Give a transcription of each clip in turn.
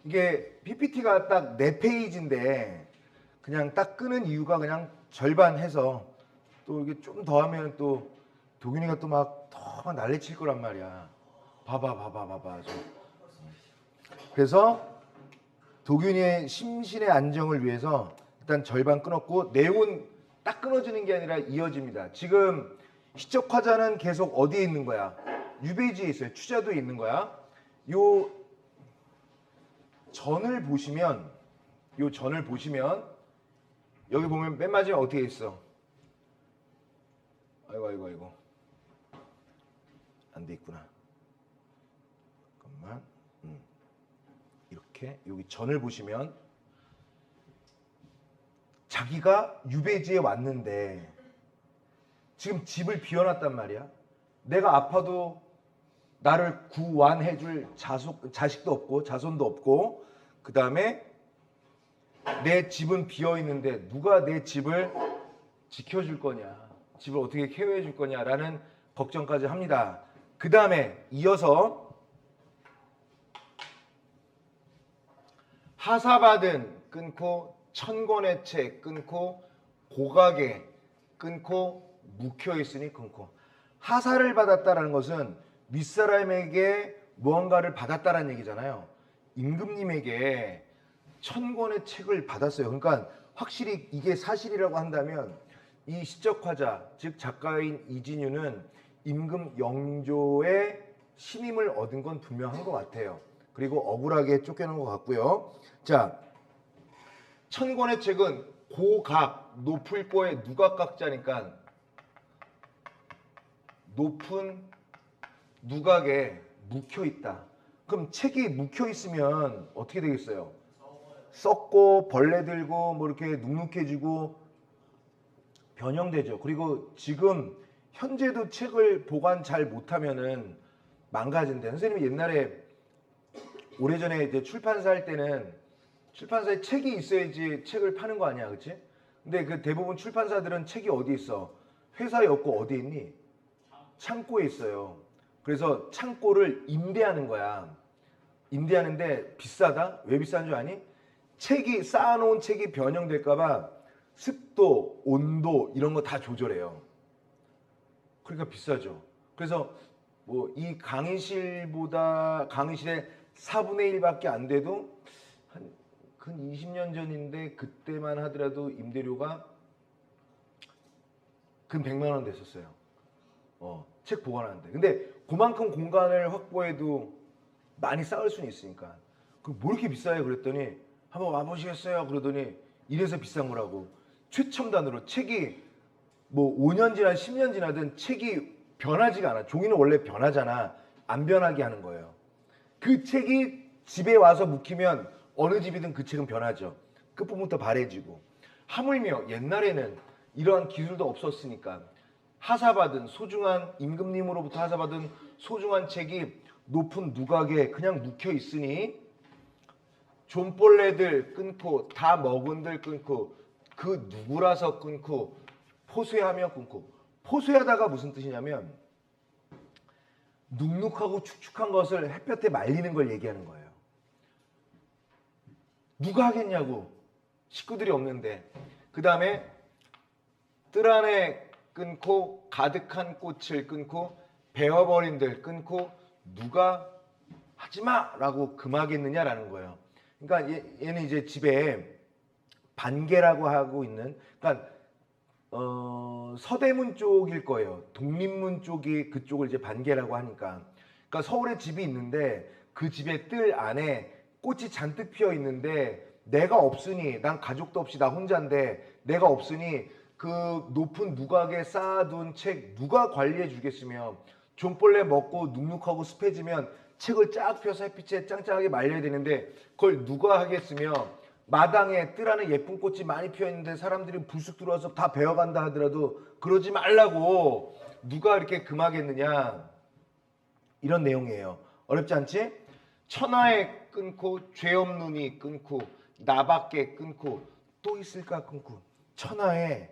이게 PPT가 딱 4페이지인데 그냥 딱 끄는 이유가 그냥 절반 해서 또 이게 좀 더 하면 또 도균이가 또 막 더 난리칠 거란 말이야. 봐봐. 그래서 도균이의 심신의 안정을 위해서 일단 절반 끊었고 내용은 딱 끊어지는 게 아니라 이어집니다. 지금 시적화자는 계속 어디에 있는 거야? 유배지에 있어요. 추자도에 있는 거야. 요 전을 보시면 여기 보면 맨 마지막에 어떻게 있어? 아이고 안 돼 있구나. 잠깐만. 이렇게 여기 전을 보시면 자기가 유배지에 왔는데 지금 집을 비워놨단 말이야. 내가 아파도 나를 구완해줄 자식도 없고 자손도 없고, 그 다음에 내 집은 비어있는데 누가 내 집을 지켜줄 거냐, 집을 어떻게 케어해 줄 거냐라는 걱정까지 합니다. 그 다음에 이어서 하사받은 끊고, 천권의 책 끊고, 고각에 끊고, 묵혀있으니 끊고. 하사를 받았다라는 것은 윗사람에게 무언가를 받았다라는 얘기잖아요. 임금님에게 천권의 책을 받았어요. 그러니까 확실히 이게 사실이라고 한다면 이 시적화자, 즉 작가인 이진유는 임금 영조의 신임을 얻은 건 분명한 것 같아요. 그리고 억울하게 쫓겨난 것 같고요. 자, 천권의 책은 고각, 높을 거에 누각각자니까 높은 누각에 묵혀 있다. 그럼 책이 묵혀 있으면 어떻게 되겠어요? 썩고 벌레 들고 뭐 이렇게 눅눅해지고 변형되죠. 그리고 지금 현재도 책을 보관 잘 못하면은 망가진대. 선생님이 옛날에 오래전에 이제 출판사 할 때는 출판사에 책이 있어야지 책을 파는 거 아니야, 그렇지? 근데 그 대부분 출판사들은 책이 어디 있어? 회사에 없고 어디 있니? 창고에 있어요. 그래서 창고를 임대하는 거야. 임대하는데 비싸다? 왜 비싼 줄 아니? 책이 쌓아놓은 책이 변형될까봐 습도, 온도 이런 거 다 조절해요. 그러니까 비싸죠. 그래서 뭐 이 강의실의 4분의 1밖에 안 돼도 근 20년 전인데 그때만 하더라도 임대료가 근 100만 원 됐었어요. 책 보관하는데. 근데 그만큼 공간을 확보해도 많이 쌓을 수는 있으니까. 그럼 뭐 이렇게 비싸요? 그랬더니 한번 와보시겠어요? 그러더니 이래서 비싼 거라고. 최첨단으로 책이 뭐 5년 지나 10년 지나든 책이 변하지가 않아. 종이는 원래 변하잖아. 안 변하게 하는 거예요. 그 책이 집에 와서 묵히면 어느 집이든 그 책은 변하죠. 끝부분부터 바래지고. 하물며 옛날에는 이러한 기술도 없었으니까 하사받은 소중한 임금님으로부터 하사받은 소중한 책이 높은 누각에 그냥 묵혀 있으니 존벌레들 끊고 다 먹은들 끊고 그 누구라서 끊고 포쇄하며 끊고. 포쇄하다가 무슨 뜻이냐면 눅눅하고 축축한 것을 햇볕에 말리는 걸 얘기하는 거예요. 누가 하겠냐고. 식구들이 없는데. 그 다음에 뜰 안에 끊고 가득한 꽃을 끊고 베어버린들 끊고 누가 하지마 라고 금하겠느냐라는 거예요. 그러니까 얘는 이제 집에 반개라고 하고 있는, 그러니까 서대문 쪽일 거예요. 독립문 쪽이 그쪽을 이제 반개라고 하니까. 그러니까 서울에 집이 있는데 그 집의 뜰 안에 꽃이 잔뜩 피어 있는데 내가 없으니, 난 가족도 없이 나 혼자인데 내가 없으니 그 높은 누각에 쌓아둔 책 누가 관리해 주겠으며, 존벌레 먹고 눅눅하고 습해지면 책을 쫙 펴서 햇빛에 짱짱하게 말려야 되는데 그걸 누가 하겠으며, 마당에 뜰 안에 예쁜 꽃이 많이 피어 있는데 사람들이 불쑥 들어와서 다 베어간다 하더라도 그러지 말라고 누가 이렇게 금하겠느냐, 이런 내용이에요. 어렵지 않지? 천하에 끊고 죄 없느니 끊고 나밖에 끊고 또 있을까 끊고. 천하에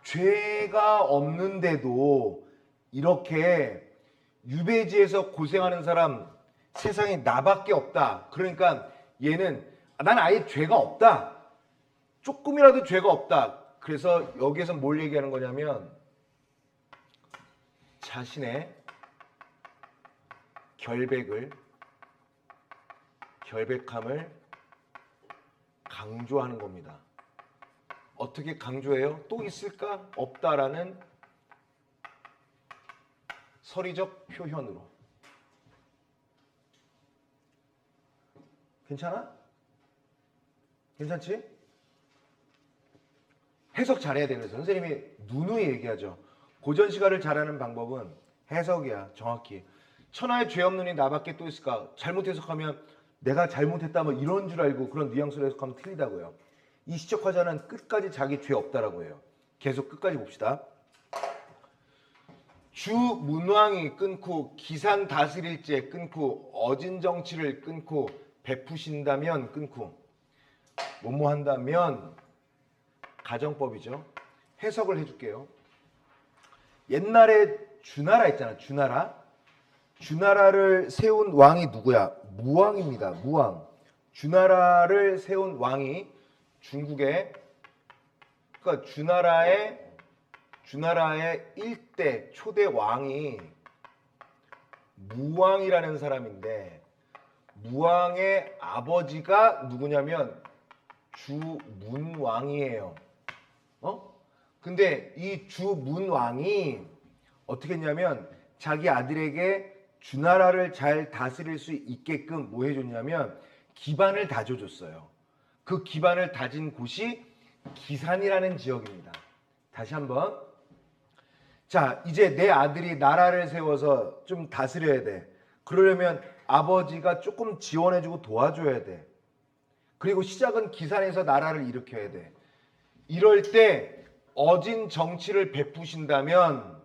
죄가 없는데도 이렇게 유배지에서 고생하는 사람 세상에 나밖에 없다. 그러니까 얘는 난 아예 죄가 없다. 조금이라도 죄가 없다. 그래서 여기에서 뭘 얘기하는 거냐면 자신의 결백함을 강조하는 겁니다. 어떻게 강조해요? 또 있을까? 없다라는 서리적 표현으로. 괜찮아? 괜찮지? 해석 잘해야 돼. 그래서 선생님이 누누이 얘기하죠. 고전시가를 잘하는 방법은 해석이야. 정확히. 천하에 죄 없는 이 나밖에 또 있을까? 잘못 해석하면 내가 잘못했다 뭐 이런 줄 알고 그런 뉘앙스로 해석하면 틀리다고요. 이 시적 화자는 끝까지 자기 죄 없다라고 해요. 계속 끝까지 봅시다. 주 문왕이 끊고 기산 다스릴제 끊고 어진 정치를 끊고 베푸신다면 끊고 뭐뭐 한다면 가정법이죠. 해석을 해줄게요. 옛날에 주나라 있잖아. 주나라를 세운 왕이 누구야? 무왕입니다. 무왕. 주나라를 세운 왕이 중국의 그러니까 주나라의 1대 초대 왕이 무왕이라는 사람인데 무왕의 아버지가 누구냐면 주문왕이에요. 근데 이 주문왕이 어떻게 했냐면 자기 아들에게 주나라를 잘 다스릴 수 있게끔 뭐 해줬냐면 기반을 다져줬어요. 그 기반을 다진 곳이 기산이라는 지역입니다. 다시 한번. 자, 이제 내 아들이 나라를 세워서 좀 다스려야 돼. 그러려면 아버지가 조금 지원해주고 도와줘야 돼. 그리고 시작은 기산에서 나라를 일으켜야 돼. 이럴 때 어진 정치를 베푸신다면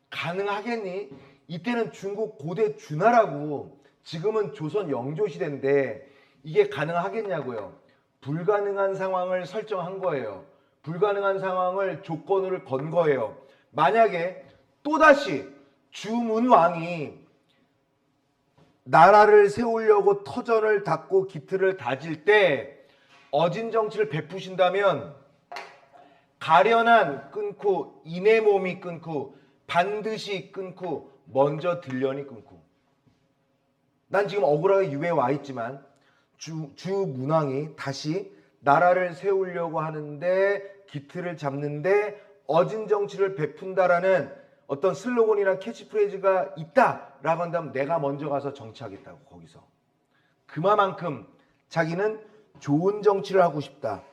가능하겠니? 이때는 중국 고대 주나라고 지금은 조선 영조시대인데 이게 가능하겠냐고요. 불가능한 상황을 설정한 거예요. 불가능한 상황을 조건으로 건 거예요. 만약에 또다시 주문왕이 나라를 세우려고 터전을 닫고 기틀을 다질 때 어진 정치를 베푸신다면 가련한 끊고 인의 몸이 끊고 반드시 끊고 먼저 들려니 끊고. 난 지금 억울하게 유배에 와 있지만 주문왕이 다시 나라를 세우려고 하는데 기틀을 잡는데 어진 정치를 베푼다라는 어떤 슬로건이나 캐치프레이즈가 있다라고 한다면 내가 먼저 가서 정치하겠다고 거기서. 그만큼 자기는 좋은 정치를 하고 싶다.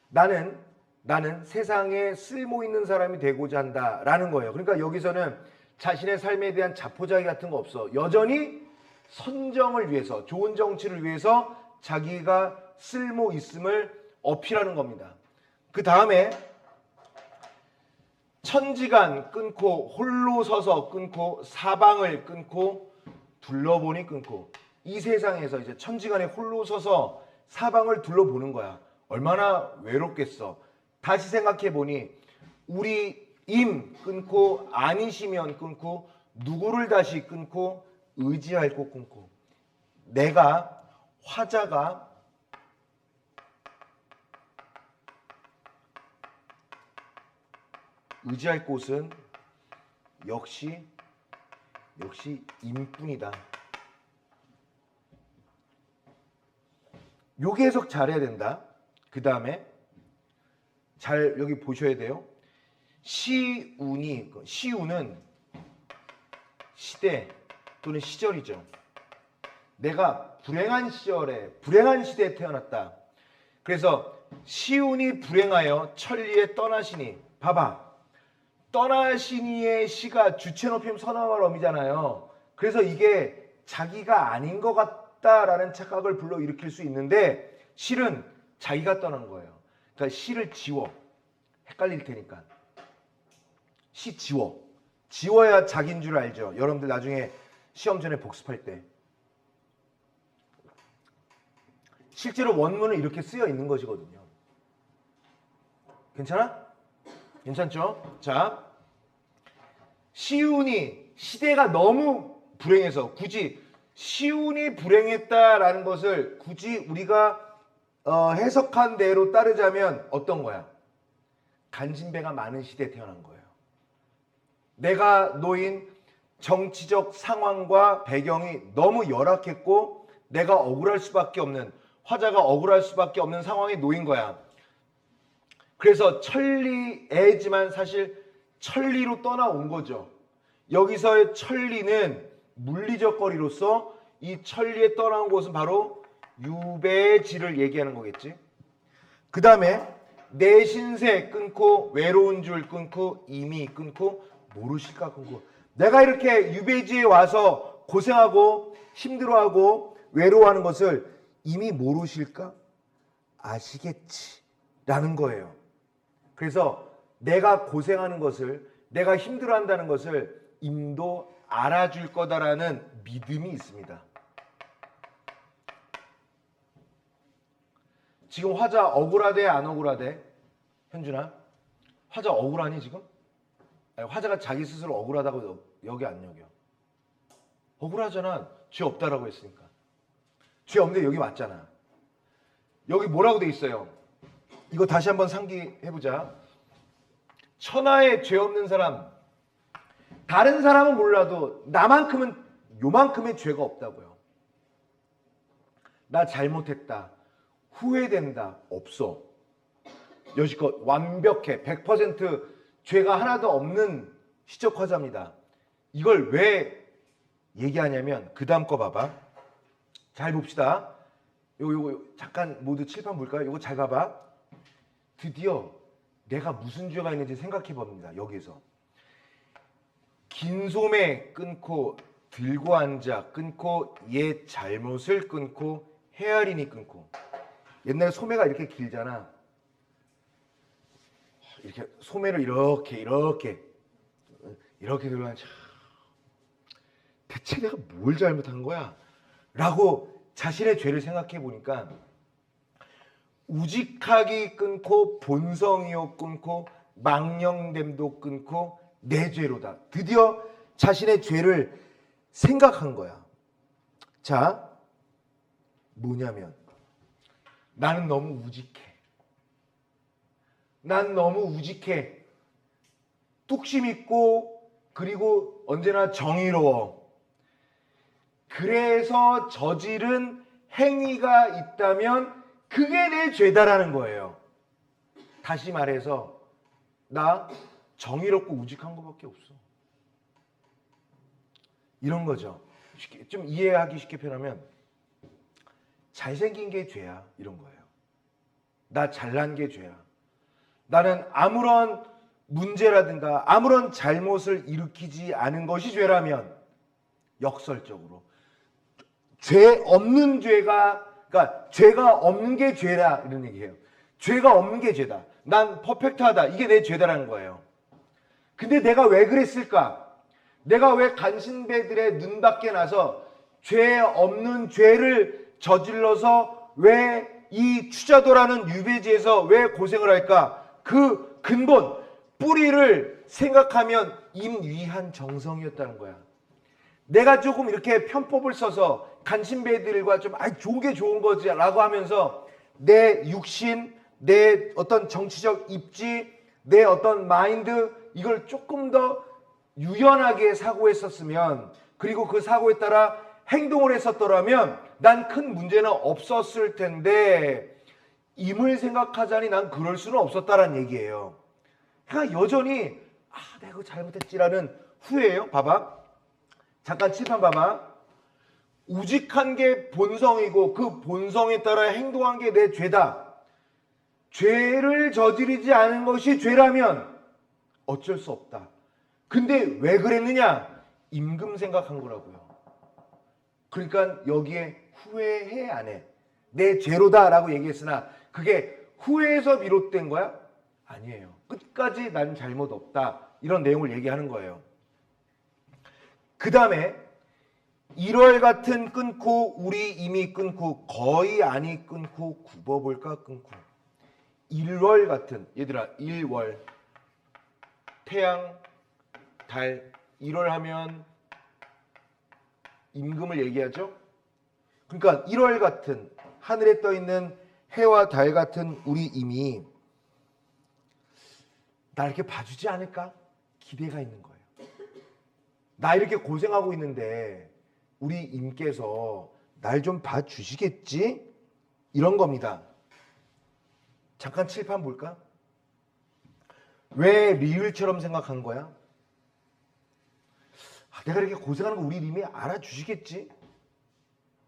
나는 세상에 쓸모 있는 사람이 되고자 한다라는 거예요. 그러니까 여기서는 자신의 삶에 대한 자포자기 같은 거 없어. 여전히 선정을 위해서, 좋은 정치를 위해서 자기가 쓸모 있음을 어필하는 겁니다. 그 다음에 천지간 끊고 홀로 서서 끊고 사방을 끊고 둘러보니 끊고. 이 세상에서 이제 천지간에 홀로 서서 사방을 둘러보는 거야. 얼마나 외롭겠어. 다시 생각해 보니 우리 임 끊고 아니시면 끊고 누구를 다시 끊고 의지할 곳 끊고. 내가 화자가 의지할 곳은 역시 임뿐이다. 요게 해석 잘해야 된다. 그 다음에 잘 여기 보셔야 돼요. 시운은 시대 또는 시절이죠. 내가 불행한 시대에 태어났다. 그래서 시운이 불행하여 천리에 떠나시니. 봐봐. 떠나시니의 시가 주체 높임 선언할 어미잖아요. 그래서 이게 자기가 아닌 것 같다라는 착각을 불러일으킬 수 있는데 실은 자기가 떠난 거예요. 그러니까 시를 지워. 헷갈릴 테니까. 시 지워. 지워야 자기인 줄 알죠. 여러분들 나중에 시험 전에 복습할 때. 실제로 원문은 이렇게 쓰여 있는 것이거든요. 괜찮아? 괜찮죠? 자, 시운이 시대가 너무 불행해서 굳이 시운이 불행했다라는 것을 굳이 우리가 해석한 대로 따르자면 어떤 거야? 간신배가 많은 시대에 태어난 거예요. 내가 놓인 정치적 상황과 배경이 너무 열악했고 내가 억울할 수밖에 없는, 화자가 억울할 수밖에 없는 상황에 놓인 거야. 그래서 천리애지만 사실 천리로 떠나온 거죠. 여기서의 천리는 물리적 거리로서 이 천리에 떠나온 곳은 바로 유배지를 얘기하는 거겠지. 그 다음에 내 신세 끊고 외로운 줄 끊고 이미 끊고 모르실까 끊고, 내가 이렇게 유배지에 와서 고생하고 힘들어하고 외로워하는 것을 이미 모르실까? 아시겠지 라는 거예요. 그래서 내가 고생하는 것을, 내가 힘들어한다는 것을 임도 알아줄 거다라는 믿음이 있습니다. 지금 화자 억울하대 안 억울하대? 현준아, 화자 억울하니 지금? 아니, 화자가 자기 스스로 억울하다고 여기 안 여겨. 억울하잖아. 죄 없다라고 했으니까. 죄 없는데 여기 왔잖아. 여기 뭐라고 돼 있어요? 이거 다시 한번 상기해보자. 천하에 죄 없는 사람, 다른 사람은 몰라도 나만큼은 요만큼의 죄가 없다고요. 나 잘못했다, 후회된다, 없어. 여지껏 완벽해. 100% 죄가 하나도 없는 시적화자입니다. 이걸 왜 얘기하냐면 그 다음 거 봐봐. 잘 봅시다. 요거 잠깐 모두 칠판 볼까요? 요거 잘 봐봐. 드디어 내가 무슨 죄가 있는지 생각해 봅니다. 여기서 긴 소매 끊고 들고 앉아 끊고 옛 잘못을 끊고 헤아리니 끊고. 옛날에 소매가 이렇게 길잖아. 이렇게 소매를 이렇게 들고 앉아. 대체 내가 뭘 잘못한 거야? 라고 자신의 죄를 생각해 보니까 우직하기 끊고 본성이요 끊고 망령됨도 끊고 내 죄로다. 드디어 자신의 죄를 생각한 거야. 자, 뭐냐면 나는 너무 우직해. 난 너무 우직해. 뚝심 있고 그리고 언제나 정의로워. 그래서 저지른 행위가 있다면 그게 내 죄다라는 거예요. 다시 말해서 나 정의롭고 우직한 것밖에 없어. 이런 거죠. 좀 이해하기 쉽게 표현하면 잘생긴 게 죄야, 이런 거예요. 나 잘난 게 죄야. 나는 아무런 문제라든가 아무런 잘못을 일으키지 않은 것이 죄라면 역설적으로 죄 없는 죄가, 그러니까 죄가 없는 게 죄라 이런 얘기예요. 죄가 없는 게 죄다. 난 퍼펙트하다. 이게 내 죄다라는 거예요. 근데 내가 왜 그랬을까? 내가 왜 간신배들의 눈 밖에 나서 죄 없는 죄를 저질러서 왜 이 추자도라는 유배지에서 왜 고생을 할까? 그 근본, 뿌리를 생각하면 임위한 정성이었다는 거야. 내가 조금 이렇게 편법을 써서 간신배들과 좀 좋은 게 좋은 거지 라고 하면서 내 육신, 내 어떤 정치적 입지, 내 어떤 마인드, 이걸 조금 더 유연하게 사고했었으면, 그리고 그 사고에 따라 행동을 했었더라면 난 큰 문제는 없었을 텐데 임을 생각하자니 난 그럴 수는 없었다라는 얘기예요. 그러니까 여전히 내가 그거 잘못했지라는 후회예요. 봐봐. 잠깐 칠판 봐봐. 우직한 게 본성이고 그 본성에 따라 행동한 게 내 죄다. 죄를 저지르지 않은 것이 죄라면 어쩔 수 없다. 근데 왜 그랬느냐? 임금 생각한 거라고요. 그러니까 여기에 후회해 안 해. 내 죄로다라고 얘기했으나 그게 후회에서 비롯된 거야? 아니에요. 끝까지 난 잘못 없다. 이런 내용을 얘기하는 거예요. 그 다음에 1월 같은 끊고 우리 이미 끊고 거의 아니 끊고 굽어볼까 끊고. 1월 같은, 얘들아 1월 태양 달 1월 하면 임금을 얘기하죠. 그러니까 1월 같은 하늘에 떠 있는 해와 달 같은 우리 임이 나 이렇게 봐주지 않을까? 기대가 있는 거예요. 나 이렇게 고생하고 있는데 우리 임께서 날 좀 봐주시겠지? 이런 겁니다. 잠깐 칠판 볼까? 왜 리을처럼 생각한 거야? 내가 이렇게 고생하는 거 우리 임이 알아주시겠지?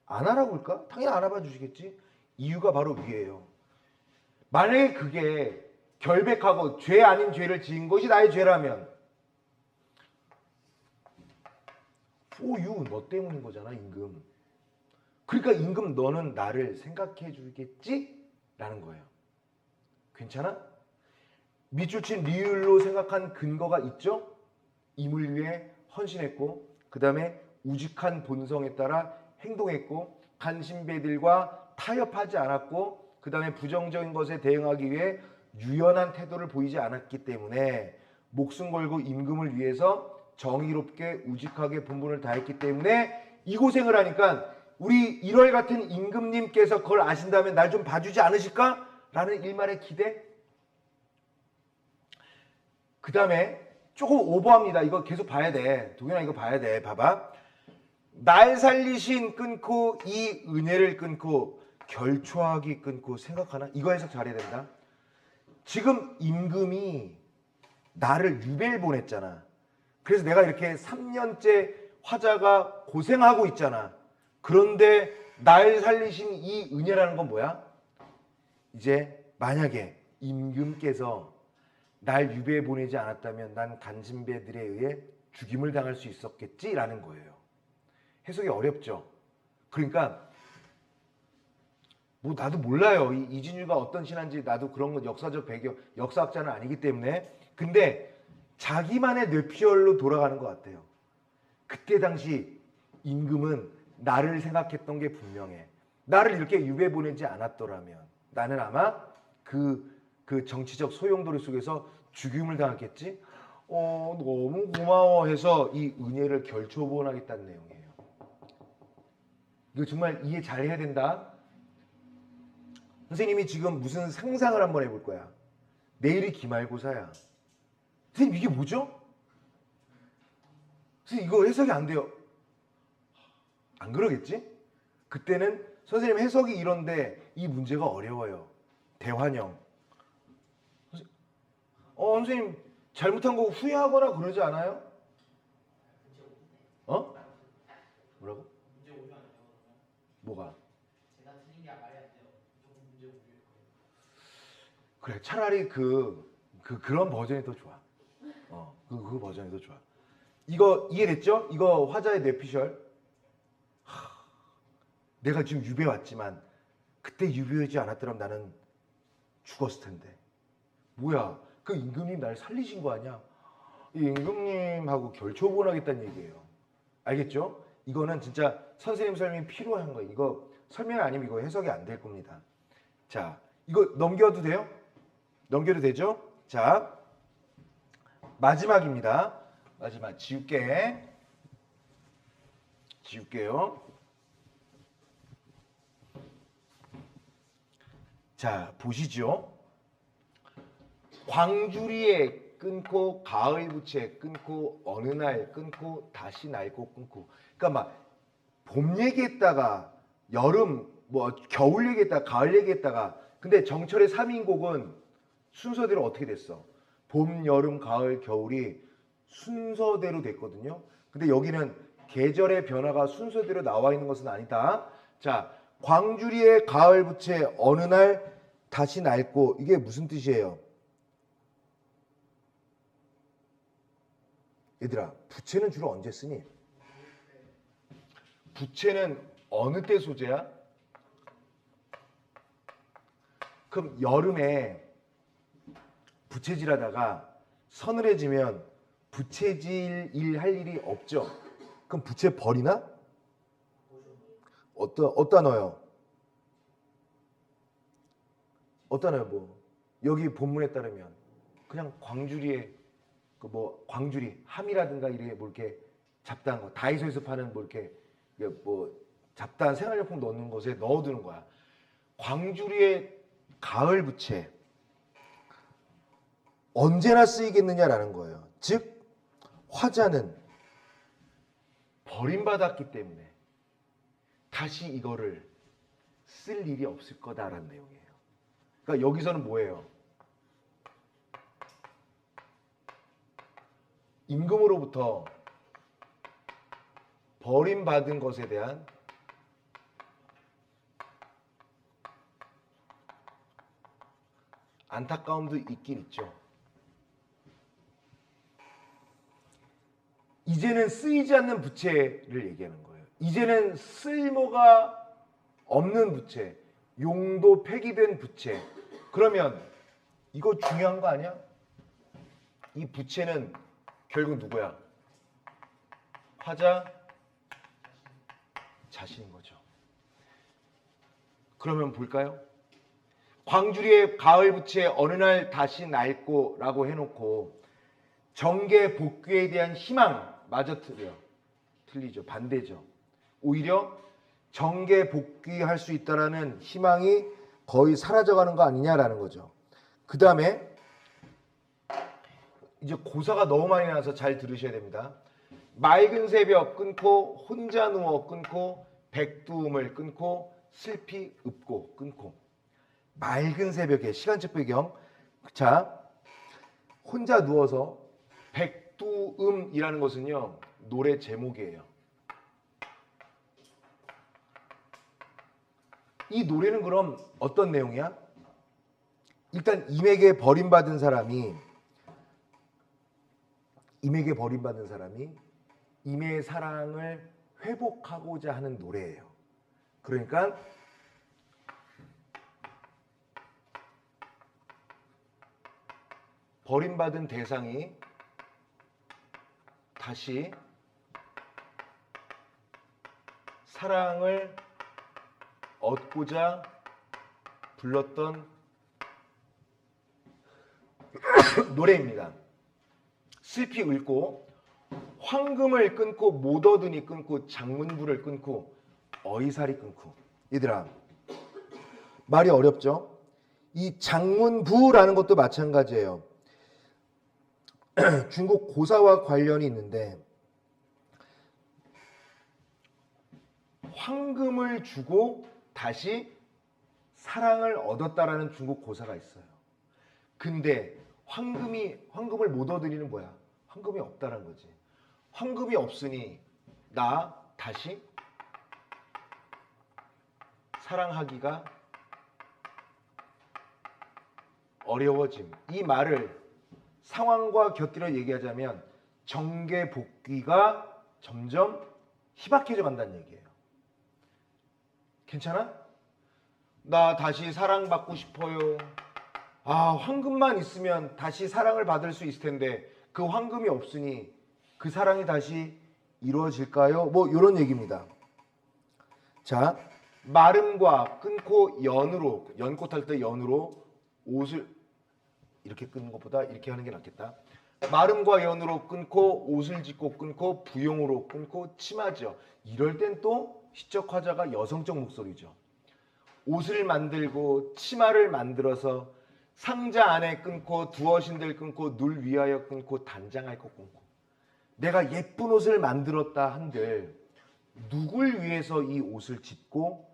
안 알아볼까? 당연히 알아봐 주시겠지? 이유가 바로 위에요. 만약에 그게 결백하고 죄 아닌 죄를 지은 것이 나의 죄라면 너 때문인 거잖아, 임금. 그러니까 임금 너는 나를 생각해 주겠지? 라는 거예요. 괜찮아? 밑줄 친 리을로 생각한 근거가 있죠? 임을 위해 헌신했고 그 다음에 우직한 본성에 따라 행동했고 간신배들과 타협하지 않았고 그 다음에 부정적인 것에 대응하기 위해 유연한 태도를 보이지 않았기 때문에 목숨 걸고 임금을 위해서 정의롭게 우직하게 본분을 다했기 때문에 이 고생을 하니까 우리 1월 같은 임금님께서 그걸 아신다면 날 좀 봐주지 않으실까? 라는 일말의 기대. 그 다음에 조금 오버합니다. 이거 계속 봐야 돼. 동현아 이거 봐야 돼. 봐봐. 날 살리신 끊고 이 은혜를 끊고 결초하기 끊고 생각하나? 이거 해석 잘해야 된다. 지금 임금이 나를 유배를 보냈잖아. 그래서 내가 이렇게 3년째 화자가 고생하고 있잖아. 그런데 날 살리신 이 은혜라는 건 뭐야? 이제 만약에 임금께서 날 유배에 보내지 않았다면 난 간신배들에 의해 죽임을 당할 수 있었겠지라는 거예요. 해석이 어렵죠. 그러니까 뭐 나도 몰라요. 이진유가 어떤 신화인지 나도 그런 건 역사적 배경, 역사학자는 아니기 때문에. 근데 자기만의 뇌피셜로 돌아가는 것 같아요. 그때 당시 임금은 나를 생각했던 게 분명해. 나를 이렇게 유배 보내지 않았더라면 나는 아마 그 정치적 소용돌이 속에서 죽임을 당했겠지. 너무 고마워 해서 이 은혜를 결초본하겠다는 내용이에요. 이거 정말 이해 잘 해야 된다. 선생님이 지금 무슨 상상을 한번 해볼 거야. 내일이 기말고사야. 선생님 이게 뭐죠? 선생님 이거 해석이 안 돼요. 안 그러겠지? 그때는 선생님 해석이 이런데 이 문제가 어려워요. 대환영. 선생님 잘못한 거 후회하거나 그러지 않아요? 뭐라고? 뭐가? 제가 틀린 게 말이 안 돼요. 조금 문제 오릴 거예요. 그래 차라리 그런 버전이 더 좋아. 그 버전이 더 좋아. 이거 이해됐죠? 이거 화자의 뇌피셜. 내가 지금 유배 왔지만 그때 유배하지 않았더라면 나는 죽었을 텐데. 뭐야? 그 임금님 날 살리신 거 아니야? 이 임금님하고 결초본하겠다는 얘기예요. 알겠죠? 이거는 진짜 선생님 설명이 필요한 거예요. 이거 설명이 아니면 이거 해석이 안 될 겁니다. 자, 이거 넘겨도 돼요? 넘겨도 되죠? 자, 마지막입니다. 마지막 지울게요. 자, 보시죠. 광주리에 끊고 가을 부채 끊고 어느 날 끊고 다시 낡고 끊고. 그러니까 막 봄 얘기했다가 여름 뭐 겨울 얘기했다가 가을 얘기했다가 근데 정철의 3인곡은 순서대로 어떻게 됐어? 봄, 여름, 가을, 겨울이 순서대로 됐거든요. 근데 여기는 계절의 변화가 순서대로 나와 있는 것은 아니다. 자, 광주리에 가을 부채 어느 날 다시 낡고 이게 무슨 뜻이에요? 얘들아, 부채는 주로 언제 쓰니? 부채는 어느 때 소재야? 그럼 여름에 부채질 하다가 서늘해지면 부채질 일 할 일이 없죠. 그럼 부채 버리나? 어디다 넣어요? 어디다 넣어요? 뭐 여기 본문에 따르면 그냥 광주리에 광주리 함이라든가 이렇게 뭐 이렇게 잡다한 거 다이소에서 파는 뭐 이렇게 뭐 잡다한 생활용품 넣는 곳에 넣어두는 거야. 광주리의 가을 부채 언제나 쓰이겠느냐라는 거예요. 즉 화자는 버림받았기 때문에 다시 이거를 쓸 일이 없을 거다라는 내용이에요. 그러니까 여기서는 뭐예요? 임금으로부터 버림받은 것에 대한 안타까움도 있긴 있죠. 이제는 쓰이지 않는 부채를 얘기하는 거예요. 이제는 쓸모가 없는 부채, 용도 폐기된 부채. 그러면 이거 중요한 거 아니야? 이 부채는 결국 누구야? 화자 자신인 거죠. 그러면 볼까요? 광주리의 가을 부채 어느 날 다시 낡고라고 해놓고 정계 복귀에 대한 희망 마저 틀리죠. 반대죠. 오히려 정계 복귀할 수 있다라는 희망이 거의 사라져가는 거 아니냐라는 거죠. 그 다음에 이제 고사가 너무 많이 나와서 잘 들으셔야 됩니다. 맑은 새벽 끊고 혼자 누워 끊고 백두음을 끊고 슬피 읊고 끊고. 맑은 새벽에 시간적 배경. 자, 혼자 누워서 백두음이라는 것은요 노래 제목이에요. 이 노래는 그럼 어떤 내용이야? 일단 임에게 버림받은 사람이 임의 사랑을 회복하고자 하는 노래예요. 그러니까 버림받은 대상이 다시 사랑을 얻고자 불렀던 노래입니다. 슬피 읊고 황금을 끊고 못 얻으니 끊고 장문부를 끊고 어이살이 끊고. 얘들아 말이 어렵죠? 이 장문부라는 것도 마찬가지예요. 중국 고사와 관련이 있는데 황금을 주고 다시 사랑을 얻었다라는 중국 고사가 있어요. 근데 황금을 못 얻으리는 뭐야? 황금이 없다는 거지. 황금이 없으니 나 다시 사랑하기가 어려워짐. 이 말을 상황과 곁들여 얘기하자면 정계 복귀가 점점 희박해져 간다는 얘기예요. 괜찮아? 나 다시 사랑받고 싶어요. 아, 황금만 있으면 다시 사랑을 받을 수 있을 텐데 그 황금이 없으니 그 사랑이 다시 이루어질까요? 뭐 이런 얘기입니다. 자, 마름과 끊고 연으로, 연꽃할 때 연으로 옷을 이렇게 끊는 것보다 이렇게 하는 게 낫겠다. 마름과 연으로 끊고 옷을 짓고 끊고 부용으로 끊고 치마죠. 이럴 땐 또 시적 화자가 여성적 목소리죠. 옷을 만들고 치마를 만들어서 상자 안에 끊고 두어신들 끊고 눌 위하여 끊고 단장할 것 끊고. 내가 예쁜 옷을 만들었다 한들 누굴 위해서 이 옷을 짓고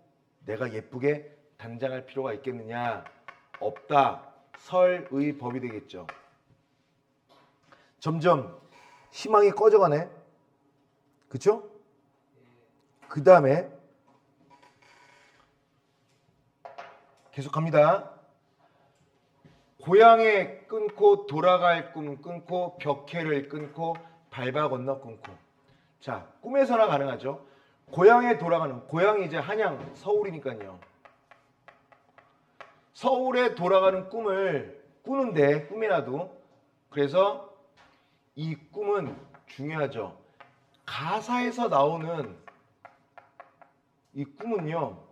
내가 예쁘게 단장할 필요가 있겠느냐? 없다. 설의 법이 되겠죠. 점점 희망이 꺼져가네. 그쵸? 그 다음에 계속 갑니다. 고향에 끊고 돌아갈 꿈 끊고 벽해를 끊고 밟아 건너 끊고. 자, 꿈에서나 가능하죠. 고향에 돌아가는, 고향이 이제 한양 서울이니까요. 서울에 돌아가는 꿈을 꾸는데 꿈이라도. 그래서 이 꿈은 중요하죠. 가사에서 나오는 이 꿈은요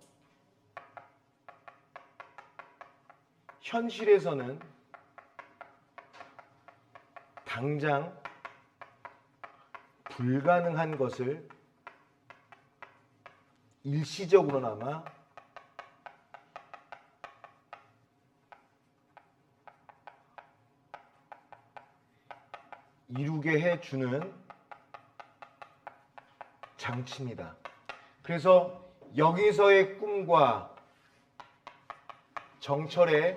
현실에서는 당장 불가능한 것을 일시적으로나마 이루게 해주는 장치입니다. 그래서 여기서의 꿈과 정철의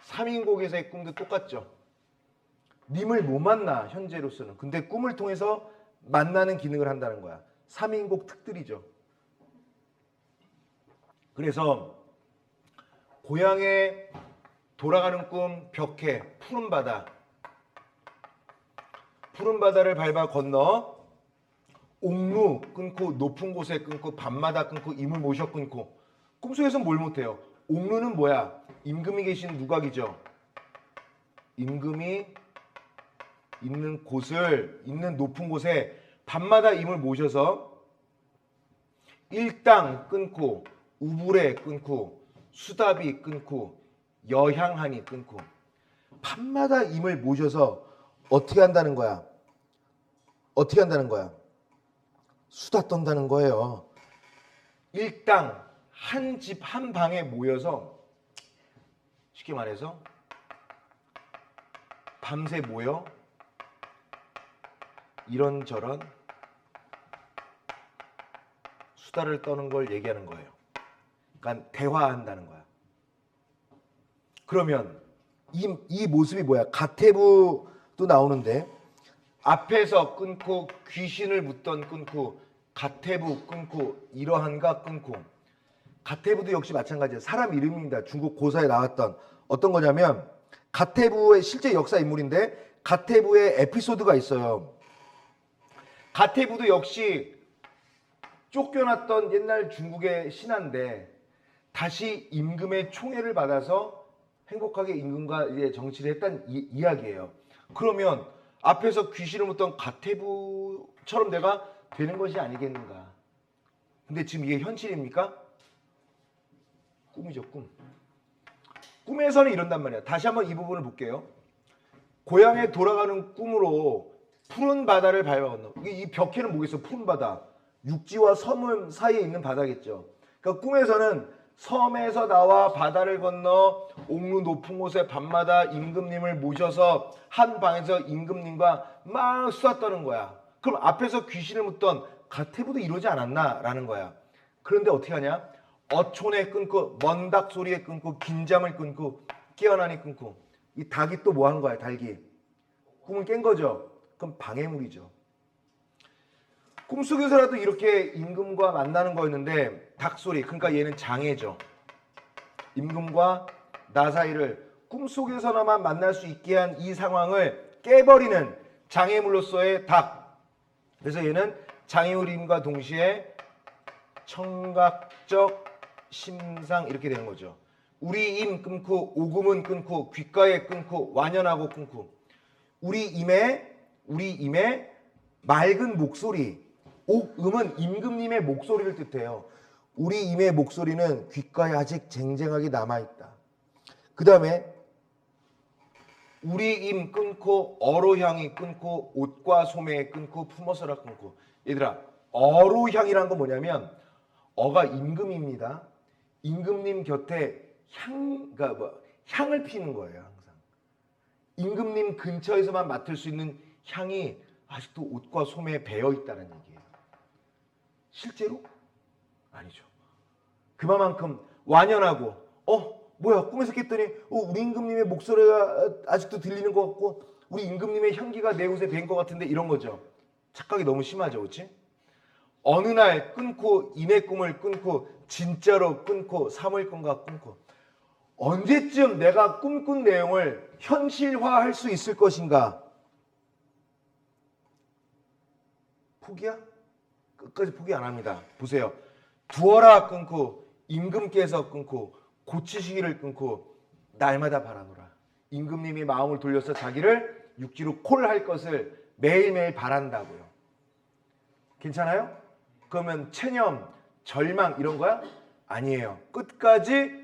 3인곡에서의 꿈도 똑같죠. 님을 못 만나 현재로서는. 근데 꿈을 통해서 만나는 기능을 한다는 거야. 3인곡 특들이죠. 그래서 고향에 돌아가는 꿈, 벽해, 푸른 바다. 푸른 바다를 밟아 건너 옥루 끊고 높은 곳에 끊고 밤마다 끊고 임을 모셔 끊고. 꿈속에서는 뭘 못해요? 옥루는 뭐야? 임금이 계신 누각이죠. 임금이 있는 곳을, 있는 높은 곳에 밤마다 임을 모셔서 일당 끊고 우불에 끊고 수다비 끊고 여향하니 끊고. 밤마다 임을 모셔서 어떻게 한다는 거야? 어떻게 한다는 거야? 수다 떤다는 거예요. 일당 한 집 한 방에 모여서, 쉽게 말해서 밤새 모여 이런저런 수다를 떠는 걸 얘기하는 거예요. 그러니까 대화한다는 거야. 그러면 이 모습이 뭐야? 가태부도 나오는데 앞에서 끊고 귀신을 묻던 끊고 가태부 끊고 이러한가 끊고. 가태부도 역시 마찬가지예요. 사람 이름입니다. 중국 고사에 나왔던 어떤 거냐면 가태부의 실제 역사 인물인데 가태부의 에피소드가 있어요. 가태부도 역시 쫓겨났던 옛날 중국의 신하인데 다시 임금의 총애를 받아서 행복하게 임금과 이제 정치를 했다는 이야기예요. 그러면 앞에서 귀신을 묻던 가태부처럼 내가 되는 것이 아니겠는가? 근데 지금 이게 현실입니까? 꿈이죠, 꿈. 꿈에서는 이런단 말이야. 다시 한번 이 부분을 볼게요. 고향에 돌아가는 꿈으로 푸른 바다를 밟아 건너. 이 벽해는 뭐겠어? 푸른 바다. 육지와 섬 사이에 있는 바다겠죠. 그러니까 꿈에서는 섬에서 나와 바다를 건너 옥루 높은 곳에 밤마다 임금님을 모셔서 한 방에서 임금님과 막 수다 떠는 거야. 그럼 앞에서 귀신을 묻던 가태부도 이러지 않았나라는 거야. 그런데 어떻게 하냐? 어촌에 끊고 먼 닭 소리에 끊고 긴잠을 끊고 깨어나니 끊고. 이 닭이 또 뭐 한 거야? 닭이 꿈을 깬 거죠. 그럼 방해물이죠. 꿈속에서라도 이렇게 임금과 만나는 거였는데 닭소리, 그러니까 얘는 장애죠. 임금과 나 사이를 꿈속에서나마 만날 수 있게 한 이 상황을 깨버리는 장애물로서의 닭. 그래서 얘는 장애물임과 동시에 청각적 심상 이렇게 되는 거죠. 우리 임 끊고 오금은 끊고 귓가에 끊고 완연하고 끊고. 우리 임의 맑은 목소리. 옥음은 임금님의 목소리를 뜻해요. 우리 임의 목소리는 귓가에 아직 쟁쟁하게 남아있다. 그 다음에 우리 임 끊고 어로향이 끊고 옷과 소매 끊고 품어서라 끊고. 얘들아, 어로향이란 건 뭐냐면 어가 임금입니다. 임금님 곁에 향을 피는 거예요. 항상 임금님 근처에서만 맡을 수 있는 향이 아직도 옷과 소매에 배어 있다는 얘기예요. 실제로? 아니죠. 그만큼 완연하고 뭐야 꿈에서 깼더니 우리 임금님의 목소리가 아직도 들리는 것 같고 우리 임금님의 향기가 내 옷에 배인 것 같은데 이런 거죠. 착각이 너무 심하죠. 그렇지? 어느 날 끊고 임의 꿈을 끊고 진짜로 끊고 사물꾼과 끊고. 언제쯤 내가 꿈꾼 내용을 현실화할 수 있을 것인가? 포기야? 끝까지 포기 안 합니다. 보세요. 두어라 끊고 임금께서 끊고 고치시기를 끊고 날마다 바라노라. 임금님이 마음을 돌려서 자기를 육지로 콜할 것을 매일매일 바란다고요. 괜찮아요? 그러면 체념, 절망 이런 거야? 아니에요. 끝까지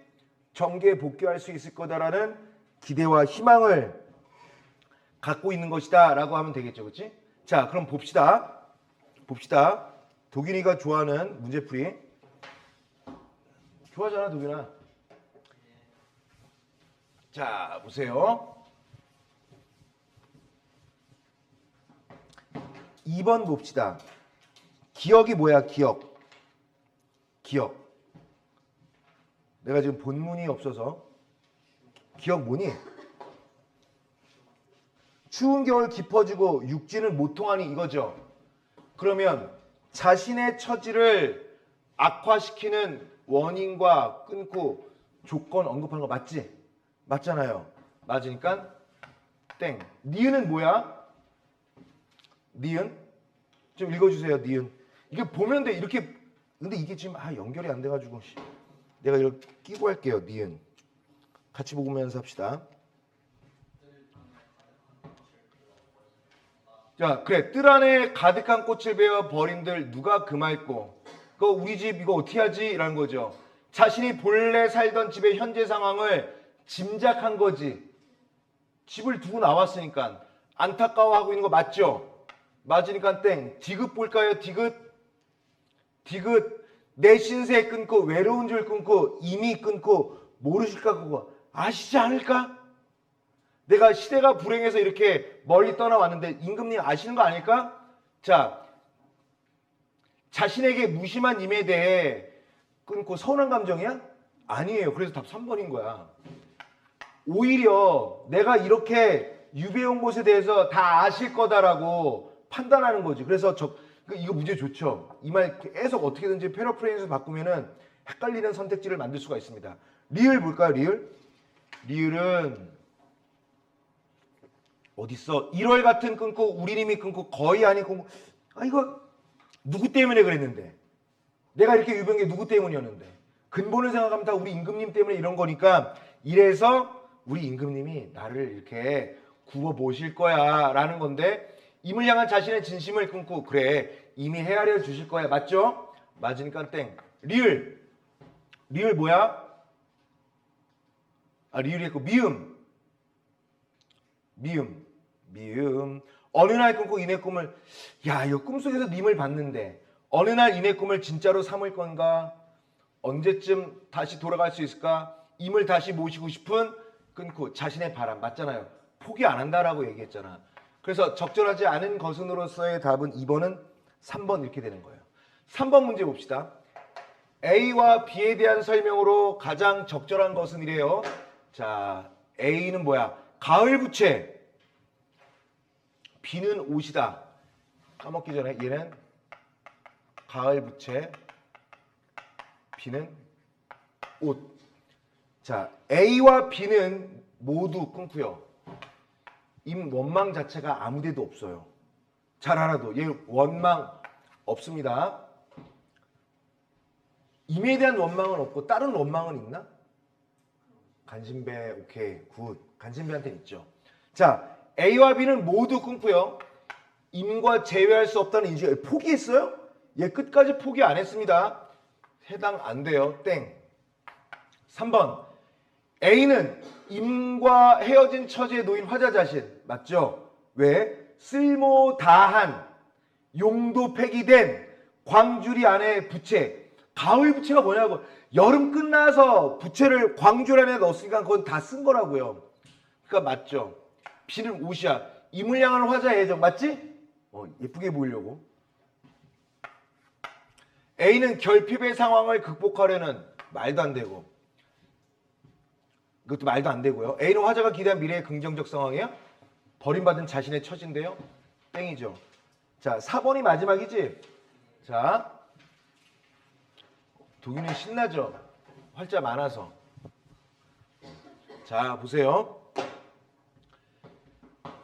정계에 복귀할 수 있을 거다라는 기대와 희망을 갖고 있는 것이다 라고 하면 되겠죠. 그렇지? 자, 그럼 봅시다. 봅시다. 도균이가 좋아하는 문제풀이. 좋아하잖아, 도균아. 자, 보세요. 2번 봅시다. 기억이 뭐야, 기억. 기억. 내가 지금 본문이 없어서. 기억 뭐니? 추운 겨울 깊어지고 육지는 못 통하니 이거죠. 그러면 자신의 처지를 악화시키는 원인과 끊고 조건 언급하는 거 맞지? 맞잖아요. 맞으니까 땡. 니은은 뭐야? 니은? 좀 읽어주세요. 니은. 이게 보면 돼. 이렇게. 근데 이게 지금 연결이 안 돼가지고 내가 이렇게 끼고 할게요. 니은. 같이 보면서 합시다. 자, 그래. 뜰 안에 가득한 꽃을 베어 버린들 누가 금할꼬. 그거 우리 집 이거 어떻게 하지? 라는 거죠. 자신이 본래 살던 집의 현재 상황을 짐작한 거지. 집을 두고 나왔으니까 안타까워하고 있는 거 맞죠? 맞으니까 땡. 디귿 볼까요? 디귿. 디귿. 내 신세 끊고 외로운 줄 끊고 이미 끊고 모르실까 그거 아시지 않을까? 내가 시대가 불행해서 이렇게 멀리 떠나왔는데 임금님 아시는 거 아닐까? 자, 자신에게 무심한 임에 대해 끊고 서운한 감정이야? 아니에요. 그래서 답 3번인 거야. 오히려 내가 이렇게 유배온 곳에 대해서 다 아실 거다라고 판단하는 거지. 그래서 이거 문제 좋죠. 이 말 계속 어떻게든지 패러프레이즈에서 바꾸면은 헷갈리는 선택지를 만들 수가 있습니다. 리을 볼까요? 리을? 리을은 어딨어? 1월 같은 끊고 우리님이 끊고 거의 아닌 끊고 이거 누구 때문에 그랬는데 내가 이렇게 유배한 게 누구 때문이었는데 근본을 생각하면 다 우리 임금님 때문에 이런 거니까 이래서 우리 임금님이 나를 이렇게 구워 보실 거야 라는 건데 임을 향한 자신의 진심을 끊고 그래 이미 헤아려 주실 거야. 맞죠? 맞으니까 땡. 리을. 리을 뭐야? 리을이 있고 미음. 미음. 미음. 어느 날 끊고 이내 꿈을 이거 꿈속에서 님을 봤는데 어느 날 이내 꿈을 진짜로 삼을 건가? 언제쯤 다시 돌아갈 수 있을까? 임을 다시 모시고 싶은 끊고 자신의 바람. 맞잖아요. 포기 안 한다라고 얘기했잖아. 그래서 적절하지 않은 것은으로서의 답은 2번은 3번 이렇게 되는 거예요. 3번 문제 봅시다. A와 B에 대한 설명으로 가장 적절한 것은 이래요. 자, A는 뭐야? 가을 부채. B는 옷이다. 까먹기 전에 얘는 가을 부채. B는 옷. 자, A와 B는 모두 끊고요. 임 원망 자체가 아무 데도 없어요. 잘 알아도 얘 원망 없습니다. 임에 대한 원망은 없고 다른 원망은 있나? 간신배 오케이 굿. 간신배한테는 있죠. 자, A와 B는 모두 끊고요. 임과 제외할 수 없다는 인식. 포기했어요? 얘 끝까지 포기 안 했습니다. 해당 안 돼요. 땡. 3번. A는 임과 헤어진 처지에 놓인 화자 자신. 맞죠? 왜? 쓸모 다한 용도 폐기된 광주리 안에 부채. 가을 부채가 뭐냐고. 여름 끝나서 부채를 광주리 안에 넣었으니까 그건 다 쓴 거라고요. 그러니까 맞죠? B는 옷이야. 임을 향한 화자 애정. 맞지? 예쁘게 보이려고. A는 결핍의 상황을 극복하려는 말도 안 되고. 이것도 말도 안 되고요. A는 화자가 기대한 미래의 긍정적 상황이야? 버림받은 자신의 처지인데요. 땡이죠. 자, 4번이 마지막이지? 자, 도균이 신나죠? 활자 많아서. 자, 보세요.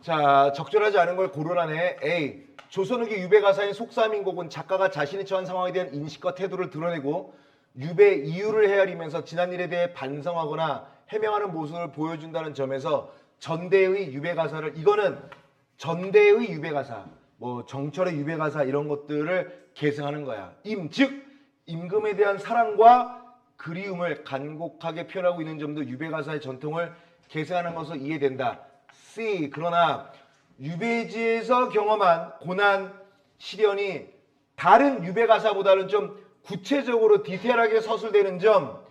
자, 적절하지 않은 걸 고르라네. A. 조선후기 유배 가사인 속삼인곡은 작가가 자신이 처한 상황에 대한 인식과 태도를 드러내고 유배 이유를 헤아리면서 지난 일에 대해 반성하거나 해명하는 모습을 보여준다는 점에서 전대의 유배 가사를 이거는 전대의 유배 가사, 뭐 정철의 유배 가사 이런 것들을 계승하는 거야. 즉 임금에 대한 사랑과 그리움을 간곡하게 표현하고 있는 점도 유배 가사의 전통을 계승하는 것으로 이해된다. C. 그러나 유배지에서 경험한 고난, 시련이 다른 유배 가사보다는 좀 구체적으로 디테일하게 서술되는 점,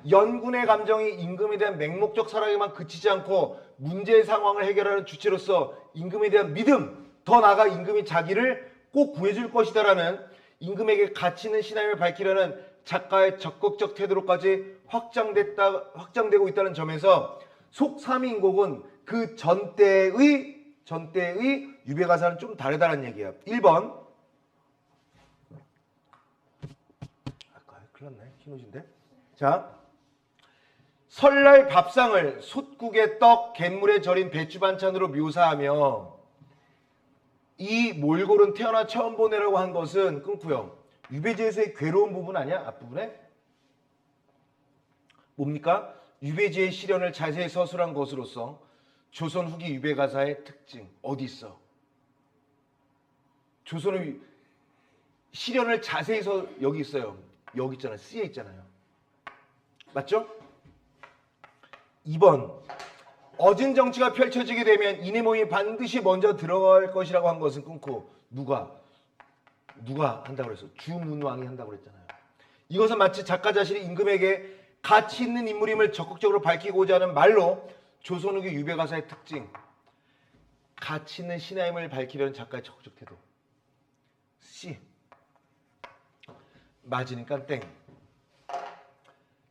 연군의 감정이 임금에 대한 맹목적 사랑에만 그치지 않고 문제의 상황을 해결하는 주체로서 임금에 대한 믿음, 더 나아가 임금이 자기를 꼭 구해줄 것이다라는 임금에게 가치 있는 신앙을 밝히려는 작가의 적극적 태도로까지 확장되고 있다는 점에서 속 3인곡은 그 전때의 유배 가사는 좀 다르다는 얘기야. 1번. 큰일 났네. 흰옷인데. 자. 설날 밥상을 솥국에 떡, 갯물에 절인 배추 반찬으로 묘사하며 이 몰골은 태어나 처음 보내라고 한 것은 끊고요. 유배지에서의 괴로운 부분 아니야? 앞부분에? 뭡니까? 유배지의 시련을 자세히 서술한 것으로서 조선 후기 유배 가사의 특징 어디 있어? 조선의 시련을 자세히 여기 있어요. 여기 있잖아요. C에 있잖아요. 맞죠? 2번. 어진 정치가 펼쳐지게 되면 이내 모임이 반드시 먼저 들어갈 것이라고 한 것은 끊고 누가 한다고 그랬어? 주문왕이 한다고 그랬잖아요. 이것은 마치 작가 자신이 임금에게 가치 있는 인물임을 적극적으로 밝히고자 하는 말로 조선 후기 유배 가사의 특징, 가치 있는 신하임을 밝히려는 작가의 적극적 태도. C. 맞으니까 땡.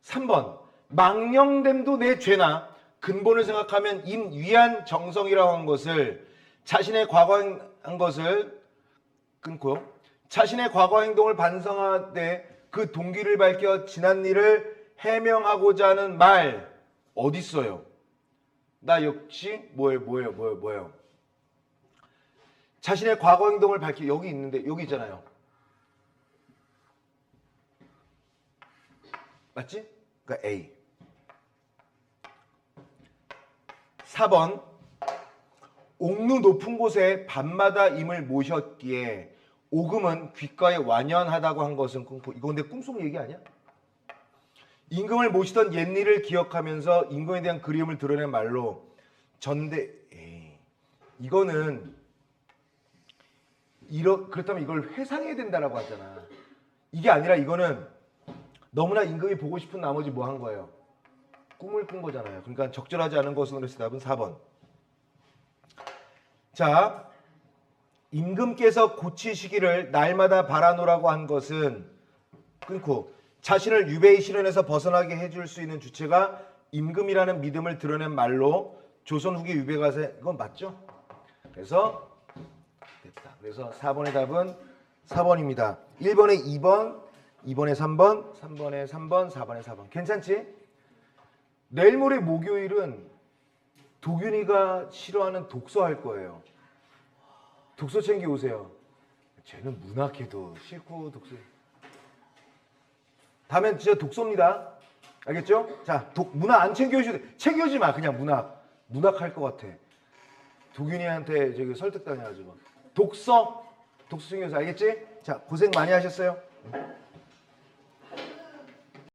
3번. 망령됨도 내 죄나 근본을 생각하면 임위한 정성이라고 한 것을 자신의 과거한 것을 끊고요. 자신의 과거 행동을 반성하되 그 동기를 밝혀 지난 일을 해명하고자 하는 말 어디 있어요? 나 역시 뭐예요? 자신의 과거 행동을 밝혀 여기 있는데 여기 있잖아요. 맞지? 그러니까 A. 4번. 옥루 높은 곳에 밤마다 임을 모셨기에 오금은 귓가에 완연하다고 한 것은 끊고 이거 근데 꿈속 얘기 아니야? 임금을 모시던 옛일을 기억하면서 임금에 대한 그리움을 드러낸 말로 이거는 그렇다면 이걸 회상해야 된다라고 하잖아. 이게 아니라 이거는 너무나 임금이 보고 싶은 나머지 뭐 한 거예요? 꿈을 꾼 거잖아요. 그러니까 적절하지 않은 것으로 그래서 답은 4번. 자, 임금께서 고치시기를 날마다 바라노라고 한 것은 끊고 자신을 유배의 시련에서 벗어나게 해줄 수 있는 주체가 임금이라는 믿음을 드러낸 말로 조선 후기 유배 가사 이건 맞죠? 그래서 됐다. 그래서 4번의 답은 4번입니다. 1번에 2번, 2번에 3번, 3번에 3번, 4번에 4번. 괜찮지? 내일 모레 목요일은 도균이가 싫어하는 독서 할 거예요. 독서 챙겨 오세요. 쟤는 문학해도 싫고 독서. 다음엔 진짜 독서입니다. 알겠죠? 자, 문학 안 챙겨오셔도 돼. 챙겨오지 마. 그냥 문학 할 것 같아. 도균이한테 저기 설득당해가지고. 독서 챙겨오세요. 알겠지? 자, 고생 많이 하셨어요.